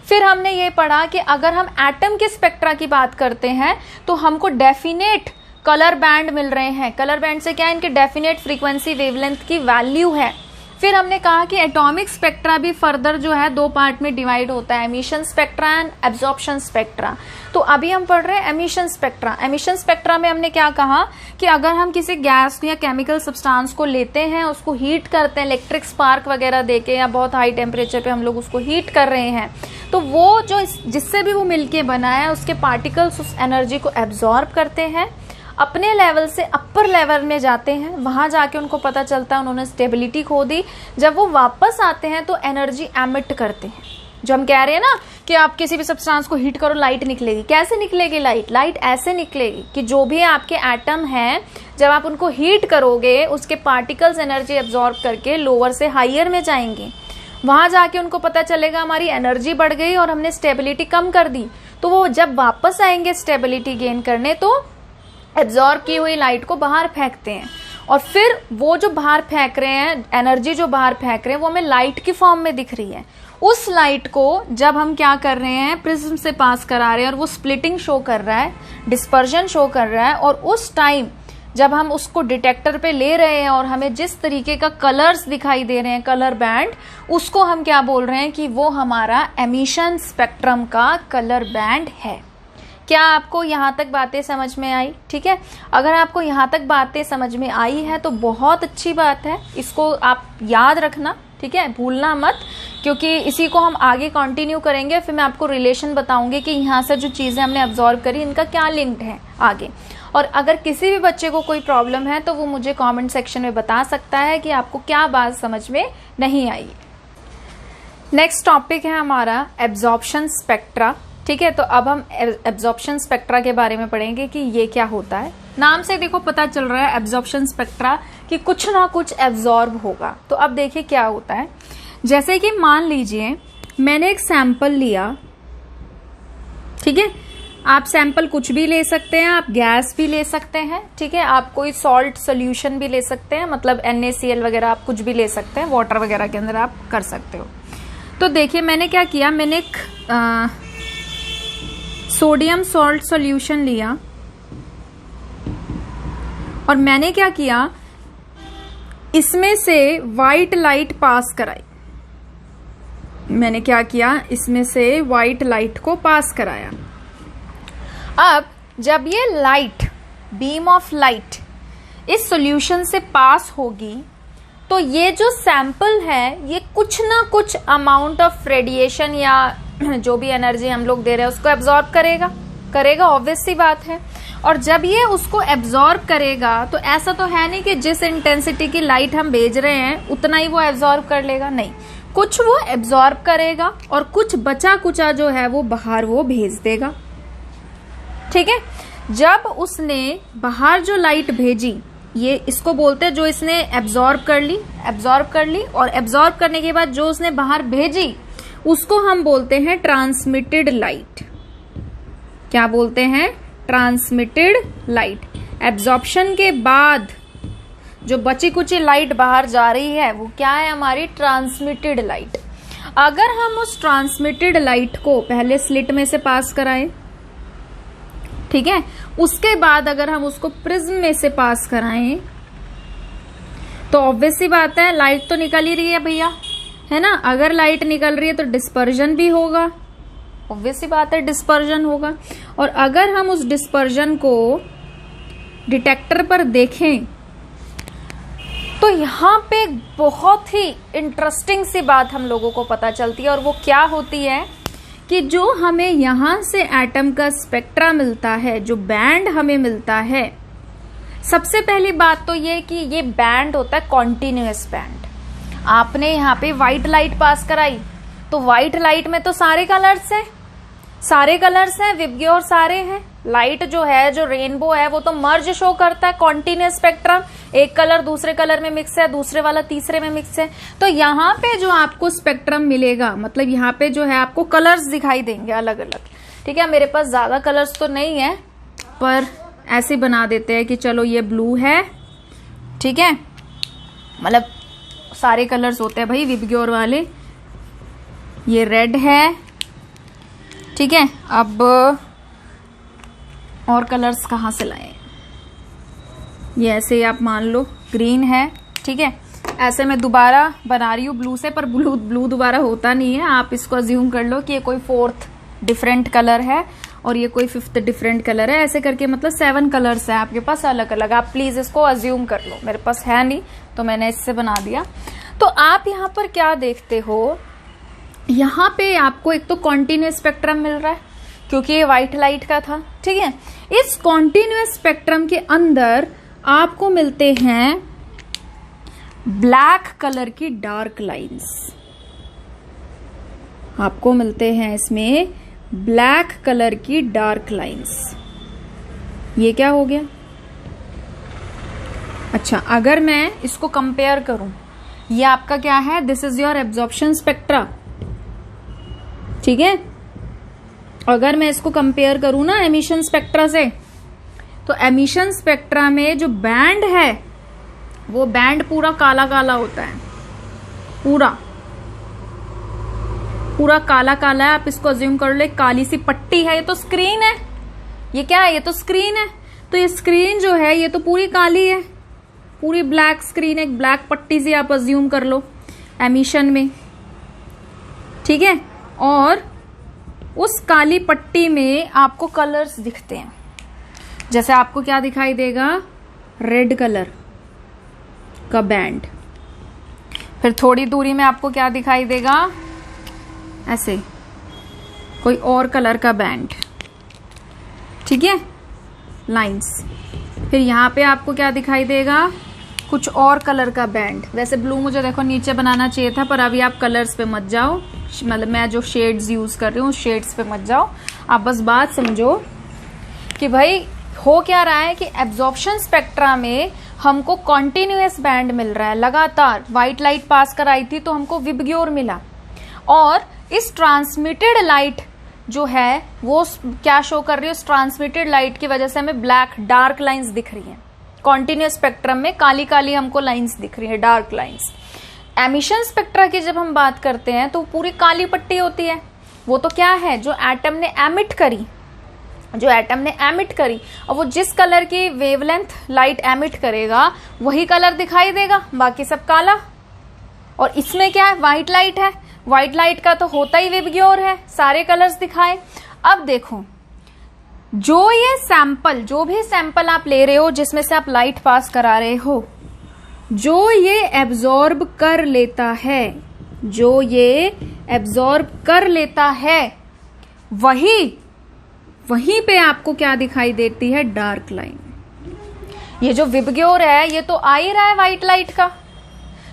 A: फिर हमने ये पढ़ा कि अगर हम एटम के स्पेक्ट्रा की बात करते हैं तो हमको डेफिनेट कलर बैंड मिल रहे हैं। कलर बैंड से क्या है, इनकी डेफिनेट फ्रीक्वेंसी वेवलेंथ की वैल्यू है। फिर हमने कहा कि एटॉमिक स्पेक्ट्रा भी फर्दर जो है दो पार्ट में डिवाइड होता है, emission spectra and absorption spectra. तो अभी हम पढ़ रहे हैं एमिशन स्पेक्ट्रा। एमिशन स्पेक्ट्रा में हमने क्या कहा कि अगर हम किसी गैस या केमिकल सब्सटेंस को लेते हैं, उसको हीट करते हैं इलेक्ट्रिक स्पार्क वगैरह देके, या बहुत हाई टेम्परेचर पे हम लोग उसको हीट कर रहे हैं, तो वो जो जिससे भी वो मिलके बना है, उसके पार्टिकल्स उस एनर्जी को एब्जॉर्ब करते हैं, अपने लेवल से अपर लेवल में जाते हैं, वहां जाके उनको पता चलता है उन्होंने स्टेबिलिटी खो दी। जब वो वापस आते हैं तो एनर्जी एमिट करते हैं। जो हम कह रहे हैं ना कि आप किसी भी सब्सटेंस को हीट करो लाइट निकलेगी, कैसे निकलेगी लाइट? लाइट ऐसे निकलेगी कि जो भी आपके एटम हैं, जब आप उनको हीट करोगे, उसके पार्टिकल्स एनर्जी एब्जॉर्ब करके लोअर से हायर में जाएंगे, वहां जाके उनको पता चलेगा हमारी एनर्जी बढ़ गई और हमने स्टेबिलिटी कम कर दी। तो वो जब वापस आएंगे स्टेबिलिटी गेन करने, तो एब्जॉर्ब की हुई लाइट को बाहर फेंकते हैं, और फिर वो जो बाहर फेंक रहे हैं, एनर्जी जो बाहर फेंक रहे हैं, वो हमें लाइट की फॉर्म में दिख रही है। उस लाइट को जब हम क्या कर रहे हैं, प्रिज्म से पास करा रहे हैं, और वो स्प्लिटिंग शो कर रहा है, डिस्पर्जन शो कर रहा है, और उस टाइम जब हम उसको डिटेक्टर पे ले रहे हैं और हमें जिस तरीके का कलर्स दिखाई दे रहे हैं, कलर बैंड, उसको हम क्या बोल रहे हैं कि वो हमारा एमिशन स्पेक्ट्रम का कलर बैंड है। क्या आपको यहाँ तक बातें समझ में आई? ठीक है, अगर आपको यहाँ तक बातें समझ में आई है तो बहुत अच्छी बात है, इसको आप याद रखना। ठीक है, भूलना मत, क्योंकि इसी को हम आगे कंटिन्यू करेंगे। फिर मैं आपको रिलेशन बताऊंगी कि यहाँ से जो चीजें हमने अब्जॉर्व करी, इनका क्या लिंक्ड है आगे। और अगर किसी भी बच्चे को कोई प्रॉब्लम है तो वो मुझे कमेंट सेक्शन में बता सकता है कि आपको क्या बात समझ में नहीं आई। नेक्स्ट टॉपिक है हमारा एब्जॉर्प्शन स्पेक्ट्रा। ठीक है, तो अब हम एब्जॉर्प्शन स्पेक्ट्रा के बारे में पढ़ेंगे कि ये क्या होता है। नाम से देखो पता चल रहा है एब्जॉर्प्शन स्पेक्ट्रा कि कुछ ना कुछ एब्जॉर्ब होगा। तो अब देखिए क्या होता है। जैसे कि मान लीजिए मैंने एक सैंपल लिया, ठीक है, आप सैंपल कुछ भी ले सकते हैं, आप गैस भी ले सकते हैं, ठीक है, आप कोई सॉल्ट सोल्यूशन भी ले सकते हैं, मतलब NaCl वगैरह आप कुछ भी ले सकते हैं, वाटर वगैरह के अंदर आप कर सकते हो। तो देखिए मैंने क्या किया, मैंने एक सोडियम सॉल्ट सॉल्यूशन लिया और मैंने क्या किया, इसमें से व्हाइट लाइट पास कराई। मैंने क्या किया, इसमें से व्हाइट लाइट को पास कराया। अब जब ये लाइट, बीम ऑफ लाइट इस सॉल्यूशन से पास होगी, तो ये जो सैंपल है ये कुछ ना कुछ अमाउंट ऑफ रेडिएशन या जो भी एनर्जी हम लोग दे रहे हैं उसको एब्जॉर्ब करेगा, ऑब्वियस सी बात है। और जब ये उसको एब्जॉर्ब करेगा तो ऐसा तो है नहीं कि जिस इंटेंसिटी की लाइट हम भेज रहे हैं उतना ही वो एब्जॉर्ब कर लेगा, नहीं, कुछ वो एब्जॉर्ब करेगा और कुछ बचा कुचा जो है वो बाहर वो भेज देगा। ठीक है, जब उसने बाहर जो लाइट भेजी, ये इसको बोलते हैं जो इसने एब्जॉर्ब कर ली, और एब्जॉर्ब करने के बाद जो उसने बाहर भेजी उसको हम बोलते हैं ट्रांसमिटेड लाइट। क्या बोलते हैं? Transmitted light. एब्जॉर्प्शन के बाद जो बची कुची लाइट बाहर जा रही है वो क्या है? हमारी ट्रांसमिटेड लाइट। अगर हम उस ट्रांसमिटेड लाइट को पहले स्लिट में से पास कराएं, ठीक है, उसके बाद अगर हम उसको प्रिज्म में से पास कराएं तो ऑब्वियस सी बात है लाइट तो निकल ही रही है भैया, है ना। अगर लाइट निकल रही है तो डिस्पर्जन भी होगा, ऑब्वियस सी बात है डिस्पर्जन होगा। और अगर हम उस डिस्पर्जन को डिटेक्टर पर देखें तो यहाँ पे बहुत ही इंटरेस्टिंग सी बात हम लोगों को पता चलती है, और वो क्या होती है कि जो हमें यहां से एटम का स्पेक्ट्रा मिलता है, जो बैंड हमें मिलता है, सबसे पहली बात तो ये कि ये बैंड होता है कॉन्टिन्यूअस बैंड। आपने यहाँ पे व्हाइट लाइट पास कराई तो व्हाइट लाइट में तो सारे कलर्स हैं, विबग्योर सारे हैं, लाइट जो है, जो रेनबो है, वो तो मर्ज शो करता है, कॉन्टिन्यूस स्पेक्ट्रम। एक कलर दूसरे कलर में मिक्स है, दूसरे वाला तीसरे में मिक्स है। तो यहाँ पे जो आपको स्पेक्ट्रम मिलेगा, मतलब यहाँ पे जो है आपको कलर्स दिखाई देंगे अलग अलग। ठीक है, मेरे पास ज्यादा कलर्स तो नहीं है, पर ऐसे बना देते हैं कि चलो ये ब्लू है, ठीक है, मतलब सारे कलर्स होते हैं भाई विबग्योर वाले। ये रेड है, ठीक है। अब और कलर्स कहाँ से लाए, ये ऐसे आप मान लो ग्रीन है, ठीक है। ऐसे मैं दोबारा बना रही हूँ ब्लू से, पर ब्लू दोबारा होता नहीं है। आप इसको अज्यूम कर लो कि ये कोई 4th डिफरेंट कलर है और ये कोई 5th डिफरेंट कलर है। ऐसे करके मतलब 7 कलर्स है आपके पास अलग अलग। आप प्लीज इसको अज्यूम कर लो, मेरे पास है नहीं तो मैंने इससे बना दिया। तो आप यहाँ पर क्या देखते हो, यहाँ पे आपको एक तो कॉन्टिन्यूस स्पेक्ट्रम मिल रहा है क्योंकि ये व्हाइट लाइट का था, ठीक है। इस कॉन्टिन्यूस स्पेक्ट्रम के अंदर आपको मिलते हैं ब्लैक कलर की डार्क लाइंस, आपको मिलते हैं इसमें ब्लैक कलर की डार्क लाइंस। ये क्या हो गया? अच्छा, अगर मैं इसको कंपेयर करूं, ये आपका क्या है, this is your absorption spectra, ठीक है। अगर मैं इसको कंपेयर करूं ना एमिशन स्पेक्ट्रा से, तो एमिशन स्पेक्ट्रा में जो बैंड है वो बैंड पूरा काला काला होता है, पूरा काला काला है। आप इसको अज्यूम कर लो एक काली सी पट्टी है, ये तो स्क्रीन है, ये क्या है, ये तो स्क्रीन है। तो ये स्क्रीन जो है ये तो पूरी काली है, पूरी ब्लैक स्क्रीन, एक ब्लैक पट्टी सी आप अज्यूम कर लो एमिशन में, ठीक है। और उस काली पट्टी में आपको कलर्स दिखते हैं, जैसे आपको क्या दिखाई देगा, रेड कलर का बैंड। फिर थोड़ी दूरी में आपको क्या दिखाई देगा, ऐसे कोई और कलर का बैंड, ठीक है, लाइंस। फिर यहाँ पे आपको क्या दिखाई देगा, कुछ और कलर का बैंड। वैसे ब्लू मुझे देखो नीचे बनाना चाहिए था, पर अभी आप कलर्स पे मत जाओ, मतलब मैं जो शेड्स यूज कर रही हूँ उस शेड्स पे मत जाओ। आप बस बात समझो कि भाई हो क्या रहा है कि एब्जॉर्प्शन स्पेक्ट्रा में हमको कॉन्टिन्यूअस बैंड मिल रहा है, लगातार व्हाइट लाइट पास कर आई थी तो हमको विबग्योर मिला। और इस ट्रांसमिटेड लाइट जो है वो क्या शो कर रही है, उस ट्रांसमिटेड लाइट की वजह से हमें ब्लैक डार्क लाइंस दिख रही हैं। कॉन्टिन्यूअस स्पेक्ट्रम में काली काली हमको लाइंस दिख रही है, डार्क लाइंस। एमिशन स्पेक्ट्रा की जब हम बात करते हैं तो पूरी काली पट्टी होती है, वो तो क्या है, जो एटम ने एमिट करी, और वो जिस कलर की वेवलेंथ लाइट एमिट करेगा वही कलर दिखाई देगा, बाकी सब काला। और इसमें क्या है, व्हाइट लाइट है, व्हाइट लाइट का तो होता ही विबग्योर है, सारे कलर्स दिखाए। अब देखो, जो भी सैंपल आप ले रहे हो जिसमें से आप लाइट पास करा रहे हो, जो ये एब्जॉर्ब कर लेता है, वहीं पे आपको क्या दिखाई देती है, डार्क लाइन। ये जो विबग्योर है ये तो आ ही रहा है व्हाइट लाइट का,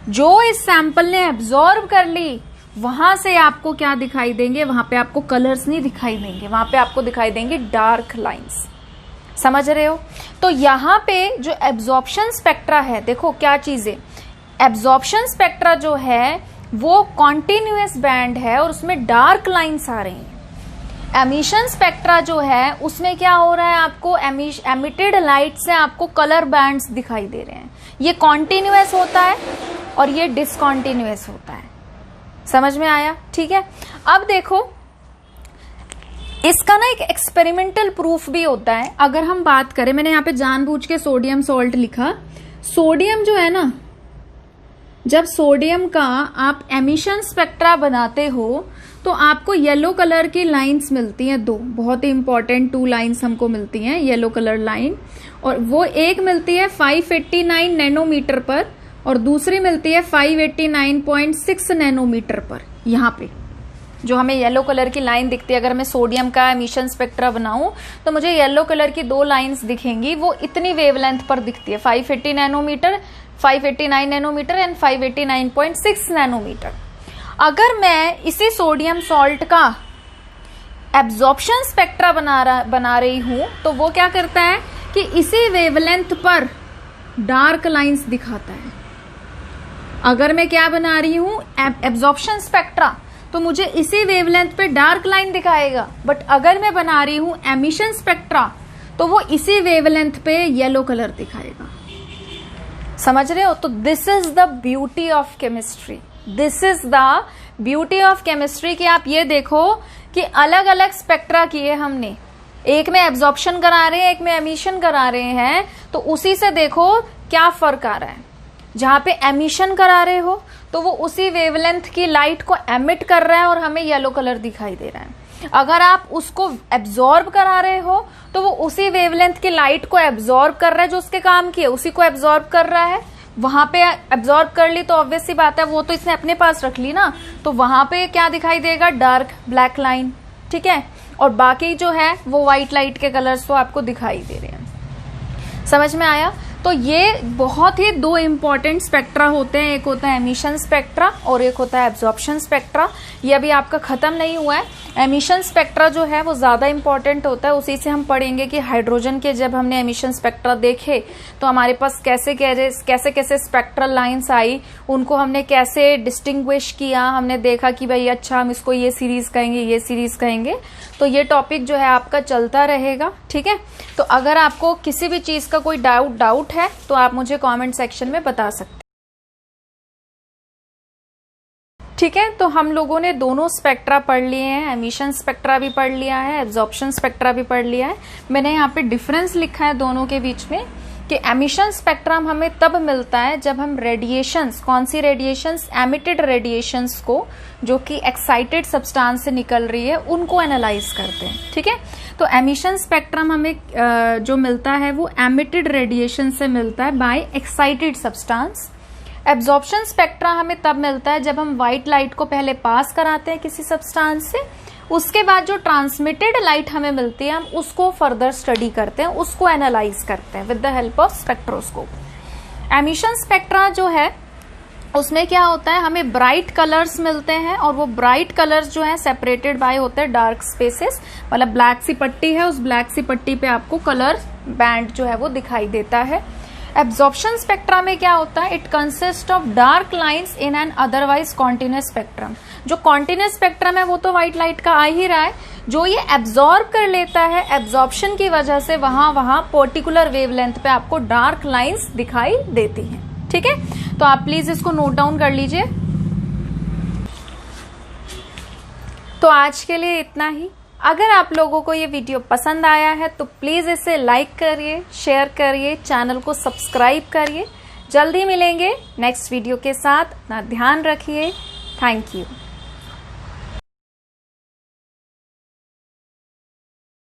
A: जो इस सैंपल ने एब्जॉर्ब कर ली वहां से आपको क्या दिखाई देंगे, वहां पे आपको कलर्स नहीं दिखाई देंगे, वहां पे आपको दिखाई देंगे डार्क लाइंस। समझ रहे हो? तो यहाँ पे जो एब्जॉर्प्शन स्पेक्ट्रा है, देखो क्या चीज है, एब्जॉर्प्शन स्पेक्ट्रा जो है वो कॉन्टिन्यूअस बैंड है और उसमें डार्क लाइंस आ रही हैं। एमिशन स्पेक्ट्रा जो है उसमें क्या हो रहा है, आपको एमिटेड लाइट से आपको कलर बैंड्स दिखाई दे रहे हैं। ये कॉन्टिन्यूअस होता है और ये डिसकॉन्टिन्यूअस होता है। समझ में आया? ठीक है। अब देखो, इसका ना एक एक्सपेरिमेंटल प्रूफ भी होता है। अगर हम बात करें, मैंने यहाँ पे जानबूझ के सोडियम सॉल्ट लिखा। सोडियम जो है ना, जब सोडियम का आप एमिशन स्पेक्ट्रा बनाते हो तो आपको येलो कलर की लाइंस मिलती हैं, दो बहुत ही इंपॉर्टेंट 2 लाइंस हमको मिलती हैं, येलो कलर लाइन। और वो एक मिलती है 589 नैनोमीटर पर और दूसरी मिलती है 589.6 नैनोमीटर पर। यहाँ पे जो हमें येलो कलर की लाइन दिखती है, अगर मैं सोडियम का एमिशन स्पेक्ट्रा बनाऊं तो मुझे येलो कलर की 2 लाइंस दिखेंगी, वो इतनी वेवलेंथ पर दिखती है, 580 नैनोमीटर, 589 नैनोमीटर एंड 589.6 नैनोमीटर। अगर मैं इसी सोडियम सॉल्ट का एब्जॉर्प्शन स्पेक्ट्रा बना रही हूं तो वो क्या करता है कि इसी वेवलेंथ पर डार्क लाइंस दिखाता है। अगर मैं क्या बना रही हूं, एब्जॉर्प्शन स्पेक्ट्रा, तो मुझे इसी वेवलेंथ पे डार्क लाइन दिखाएगा। बट अगर मैं बना रही हूं एमिशन स्पेक्ट्रा तो वो इसी वेवलेंथ पे येलो कलर दिखाएगा। समझ रहे हो? तो this is the beauty of chemistry, this is the beauty of chemistry कि आप ये देखो कि अलग अलग स्पेक्ट्रा किए हमने, एक में एब्जॉर्प्शन करा रहे हैं, एक में एमिशन करा रहे हैं, तो उसी से देखो क्या फर्क आ रहा है। जहां पे एमिशन करा रहे हो तो वो उसी वेवलेंथ की लाइट को एमिट कर रहा है और हमें येलो कलर दिखाई दे रहा है। अगर आप उसको एब्जॉर्ब करा रहे हो तो वो उसी वेवलेंथ की लाइट को एब्जॉर्ब कर रहा है, जो उसके काम की है उसी को एब्जॉर्ब कर रहा है। वहां पे एब्जॉर्ब कर ली तो ऑब्वियस सी बात है, वो तो इसने अपने पास रख ली ना, तो वहां पे क्या दिखाई देगा, डार्क ब्लैक लाइन, ठीक है। और बाकी जो है वो व्हाइट लाइट के कलर्स तो आपको दिखाई दे रहे हैं। समझ में आया? तो ये बहुत ही दो इंपॉर्टेंट स्पेक्ट्रा होते हैं, एक होता है एमिशन स्पेक्ट्रा और एक होता है एब्जॉर्प्शन स्पेक्ट्रा। ये अभी आपका खत्म नहीं हुआ है। एमिशन स्पेक्ट्रा जो है वो ज्यादा इंपॉर्टेंट होता है, उसी से हम पढ़ेंगे कि हाइड्रोजन के जब हमने एमिशन स्पेक्ट्रा देखे तो हमारे पास कैसे कैसे स्पेक्ट्रल लाइंस आई, उनको हमने कैसे डिस्टिंग्विश किया, हमने देखा कि भाई अच्छा हम इसको ये सीरीज कहेंगे, ये सीरीज कहेंगे। तो ये टॉपिक जो है आपका चलता रहेगा, ठीक है। तो अगर आपको किसी भी चीज का कोई डाउट है तो आप मुझे कमेंट सेक्शन में बता सकते हैं, ठीक है। तो हम लोगों ने दोनों स्पेक्ट्रा पढ़ लिए हैं, एमिशन स्पेक्ट्रा भी पढ़ लिया है, एब्जॉर्प्शन स्पेक्ट्रा भी पढ़ लिया है। मैंने यहाँ पे डिफरेंस लिखा है दोनों के बीच में कि एमिशन स्पेक्ट्रम हमें तब मिलता है जब हम रेडिएशंस, कौन सी रेडिएशंस, एमिटेड रेडिएशंस को, जो कि एक्साइटेड सब्सटेंस से निकल रही है, उनको एनालाइज करते हैं, ठीक है। तो एमिशन स्पेक्ट्रम हमें जो मिलता है वो एमिटेड रेडिएशन से मिलता है by excited substance. Absorption spectra हमें तब मिलता है जब हम व्हाइट लाइट को पहले पास कराते हैं किसी सब्सटेंस से, उसके बाद जो ट्रांसमिटेड लाइट हमें मिलती है हम उसको फर्दर स्टडी करते हैं, उसको एनालाइज करते हैं with the help of spectroscope. Emission spectra जो है उसमें क्या होता है, हमें ब्राइट कलर्स मिलते हैं और वो ब्राइट कलर्स जो है सेपरेटेड बाय होते हैं डार्क स्पेसेस, मतलब ब्लैक सी पट्टी है, उस ब्लैक सी पट्टी पे आपको कलर बैंड जो है वो दिखाई देता है। एब्जॉर्प्शन स्पेक्ट्रा में क्या होता है, it consist of dark lines in an otherwise continuous spectrum. जो कॉन्टिन्यूस स्पेक्ट्रम है वो तो व्हाइट लाइट का आ ही रहा है, जो ये एब्जॉर्ब कर लेता है एब्जॉर्प्शन की वजह से वहां पर्टिकुलर वेवलेंथ पे आपको डार्क लाइंस दिखाई देती हैं, ठीक है। तो आप प्लीज इसको नोट डाउन कर लीजिए। तो आज के लिए इतना ही। अगर आप लोगों को ये वीडियो पसंद आया है तो प्लीज इसे लाइक करिए, शेयर करिए, चैनल को सब्सक्राइब करिए। जल्दी मिलेंगे नेक्स्ट वीडियो के साथ। अपना ध्यान रखिए। Thank you.